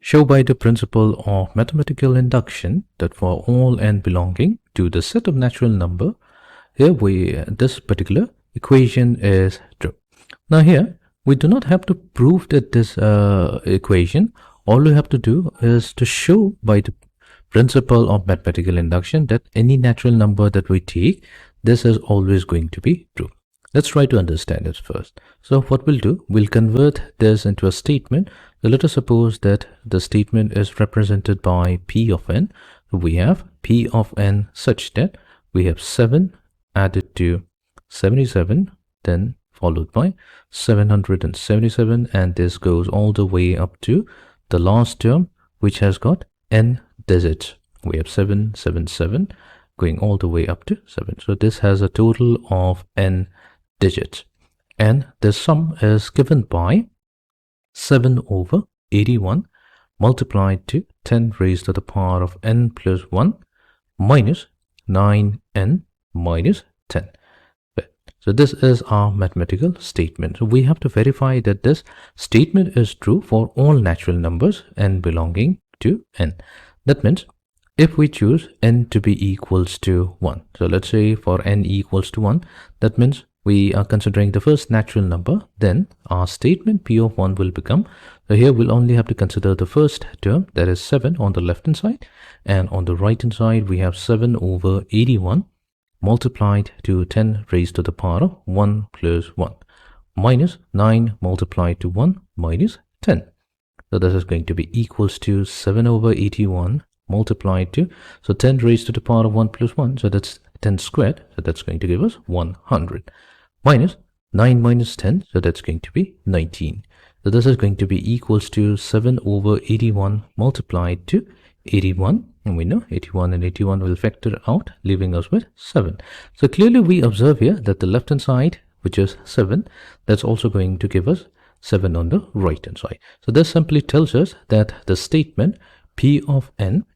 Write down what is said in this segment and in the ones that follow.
Show by the principle of mathematical induction that for all n belonging to the set of natural number, here this particular equation is true. Now here we do not have to prove that this equation. All we have to do is to show by the principle of mathematical induction that any natural number that we take, this is always going to be true. Let's try to understand it first. So what we'll do, we'll convert this into a statement. So let us suppose that the statement is represented by P of n. We have P of n such that we have 7 added to 77, then followed by 777, and this goes all the way up to the last term, which has got n digits. We have 777 going all the way up to 7. So this has a total of n digits, and the sum is given by 7 over 81 multiplied to 10 raised to the power of n plus 1 minus 9n minus 10. So this is our mathematical statement. So we have to verify that this statement is true for all natural numbers n belonging to n. That means if we choose n to be equals to 1, so let's say for n equals to 1, that means we are considering the first natural number, then our statement P of 1 will become, so here we'll only have to consider the first term, that is 7 on the left hand side, and on the right hand side we have 7 over 81 multiplied to 10 raised to the power of 1 plus 1 minus 9 multiplied to 1 minus 10. So this is going to be equals to 7 over 81 multiplied to, so 10 raised to the power of 1 plus 1, so that's 10 squared, so that's going to give us 100, minus 9 minus 10, so that's going to be 19. So this is going to be equals to 7 over 81 multiplied to 81, and we know 81 and 81 will factor out, leaving us with 7. So clearly we observe here that the left hand side, which is 7, that's also going to give us 7 on the right hand side. So this simply tells us that the statement P of n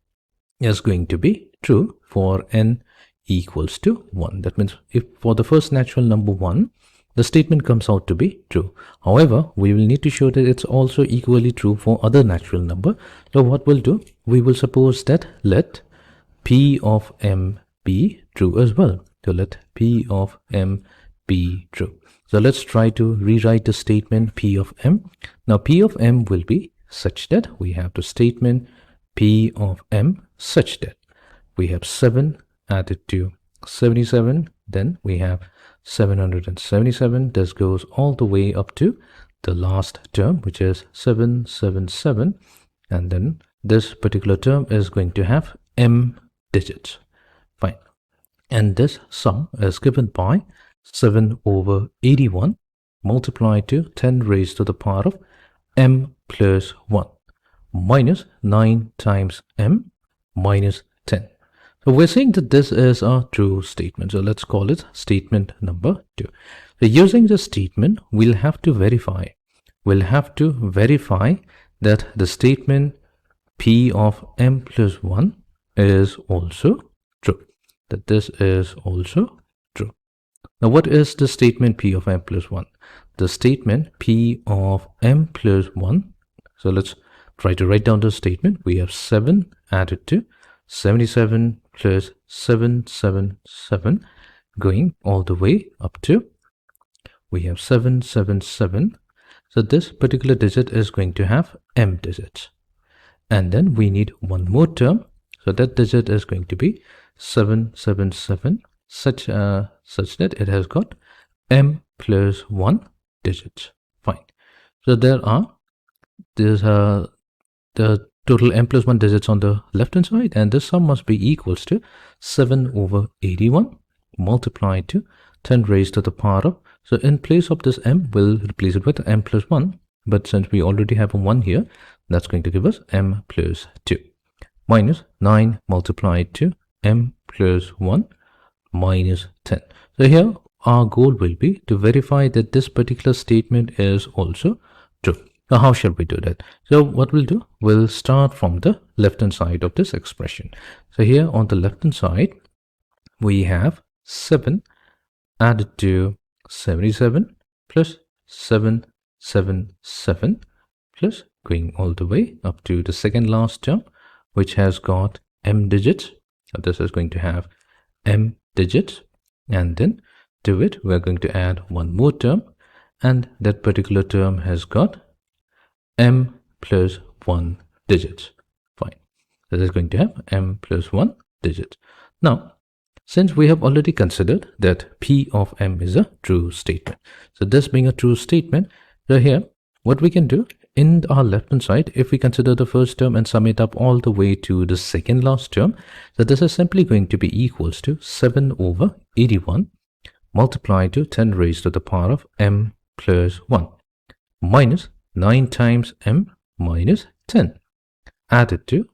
is going to be true for n equals to 1. That means if for the first natural number 1, the statement comes out to be true. However, we will need to show that it's also equally true for other natural number. So what we'll do, we will suppose that let P of m be true as well. So let P of m be true. So let's try to rewrite the statement P of m. Now P of m will be such that we have the statement P of m such that we have 7 added to 77, then we have 777. This goes all the way up to the last term, which is 777, and then this particular term is going to have m digits. Fine. And this sum is given by 7 over 81 multiplied to 10 raised to the power of m plus 1 minus 9 times m minus 10. So we're saying that this is a true statement. So let's call it statement number 2. So using this statement, we'll have to verify that the statement P of m plus 1 is also true. That this is also true. Now what is the statement P of m plus 1? The statement P of m plus 1. So let's try to write down the statement. We have 7 added to 77 plus 777 going all the way up to, we have 777. So this particular digit is going to have m digits, and then we need one more term, so that digit is going to be 777 such that it has got m plus 1 digits. Fine. So there's the total m plus 1 digits on the left hand side, and this sum must be equals to 7 over 81 multiplied to 10 raised to the power of, so in place of this m, we'll replace it with m plus 1, but since we already have a 1 here, that's going to give us m plus 2 minus 9 multiplied to m plus 1 minus 10. So here our goal will be to verify that this particular statement is also true. Now how shall we do that? So what we'll do, we'll start from the left hand side of this expression. So here on the left hand side, we have 7 added to 77 plus 777 plus going all the way up to the second last term, which has got m digits. So this is going to have m digits, and then to it we're going to add one more term, and that particular term has got m plus 1 digits. Fine. This is going to have m plus 1 digits. Now, since we have already considered that P of m is a true statement, so this being a true statement, so here what we can do in our left hand side, if we consider the first term and sum it up all the way to the second last term, so this is simply going to be equals to 7 over 81 multiplied to 10 raised to the power of m plus 1 minus 9 times m minus 10 added to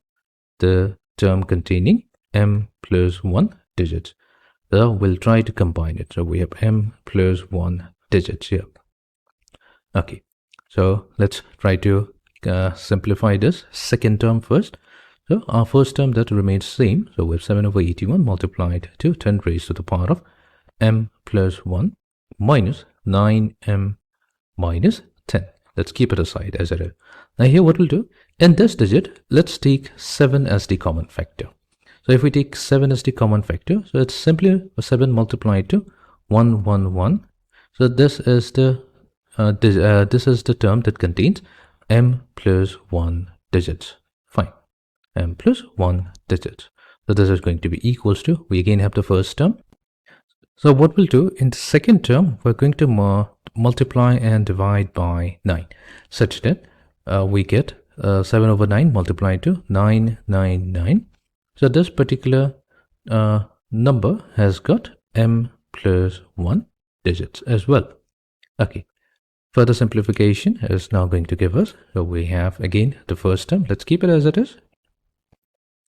the term containing m plus 1 digits. So we'll try to combine it. So we have m plus 1 digits here. Okay, so let's try to simplify this second term first. So our first term that remains same. So we have 7 over 81 multiplied to 10 raised to the power of m plus 1 minus 9m minus 10. Let's keep it aside as it is. Now here what we'll do, in this digit, let's take 7 as the common factor. So if we take 7 as the common factor, so it's simply 7 multiplied to 111. So this is the term that contains m plus 1 digits. Fine, m plus 1 digits. So this is going to be equals to, we again have the first term. So what we'll do in the second term, we're going to multiply and divide by 9, such that we get 7 over 9 multiplied to 999. So this particular number has got m plus 1 digits as well. Okay, further simplification is now going to give us, so we have again the first term, let's keep it as it is.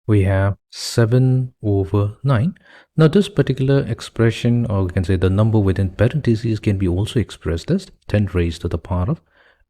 We have 7 over 9. Now this particular expression, or we can say the number within parentheses, can be also expressed as 10 raised to the power of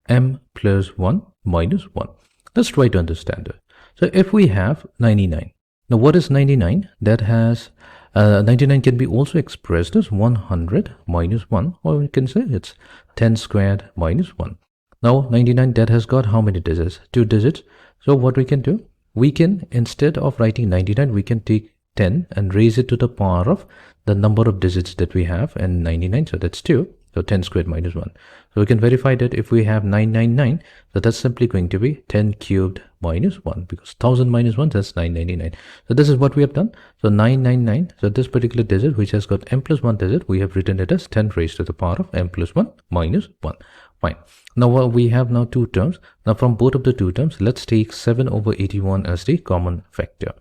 m plus 1 minus 1. Let's try to understand it. So if we have 99, now what is 99? That has 99 can be also expressed as 100 minus 1, or we can say it's 10 squared minus 1. Now 99, that has got how many digits? 2 digits. So what we can do, we can, instead of writing 99, we can take 10 and raise it to the power of the number of digits that we have, and 99, so that's 2. So 10 squared minus 1. So we can verify that if we have 999, so that's simply going to be 10 cubed minus 1, because 1000 minus 1, that's 999. So this is what we have done. So 999, so this particular digit which has got m plus 1 digit, we have written it as 10 raised to the power of m plus 1 minus 1. Fine. Now we have now two terms. Now from both of the two terms, let's take 7 over 81 as the common factor.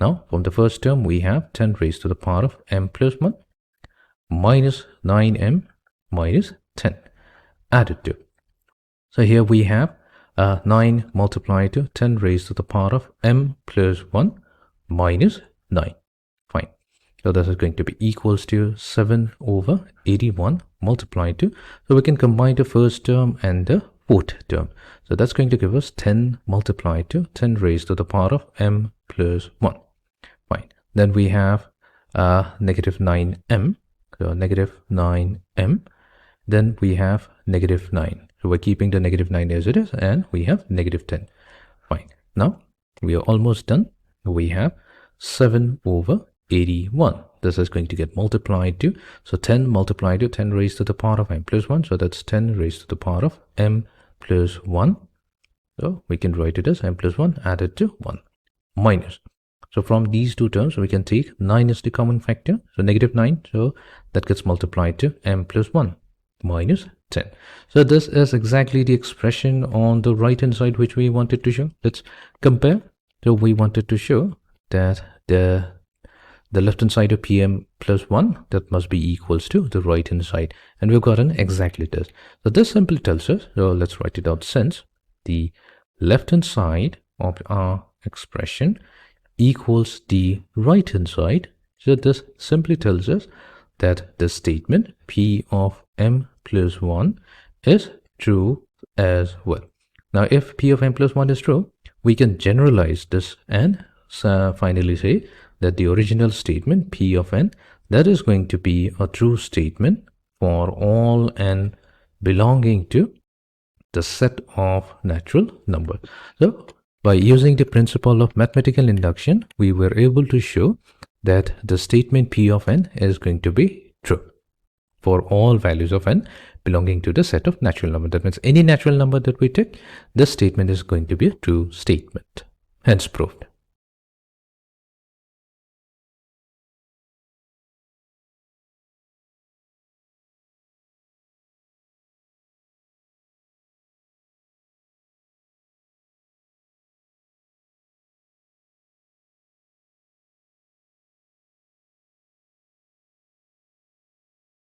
Now from the first term, we have 10 raised to the power of m plus 1 minus 9m minus 10 added to. So here we have 9 multiplied to 10 raised to the power of m plus 1 minus 9. Fine. So this is going to be equals to 7 over 81 multiplied to, so we can combine the first term and the fourth term. So that's going to give us 10 multiplied to 10 raised to the power of m plus 1. Fine. Then we have negative 9m, so negative 9m. Then we have negative 9. So we're keeping the negative 9 as it is, and we have negative 10. Fine. Now we are almost done. We have 7 over 81. This is going to get multiplied to, so 10 multiplied to 10 raised to the power of m plus 1. So that's 10 raised to the power of m plus 1. So we can write it as m plus 1 added to 1 minus. So from these two terms, we can take 9 as the common factor. So negative 9, so that gets multiplied to m plus 1 minus 10. So this is exactly the expression on the right hand side which we wanted to show. Let's compare. So we wanted to show that the left hand side of pm plus 1, that must be equals to the right hand side, and we've gotten exactly this. So this simply tells us, so let's write it out, since the left hand side of our expression equals the right hand side, so this simply tells us that the statement p of m plus 1 is true as well. Now if p of m plus 1 is true, we can generalize this and finally say that the original statement p of n, that is going to be a true statement for all n belonging to the set of natural numbers. So by using the principle of mathematical induction, we were able to show that the statement P of n is going to be true for all values of n belonging to the set of natural numbers. That means any natural number that we take, this statement is going to be a true statement. Hence proved.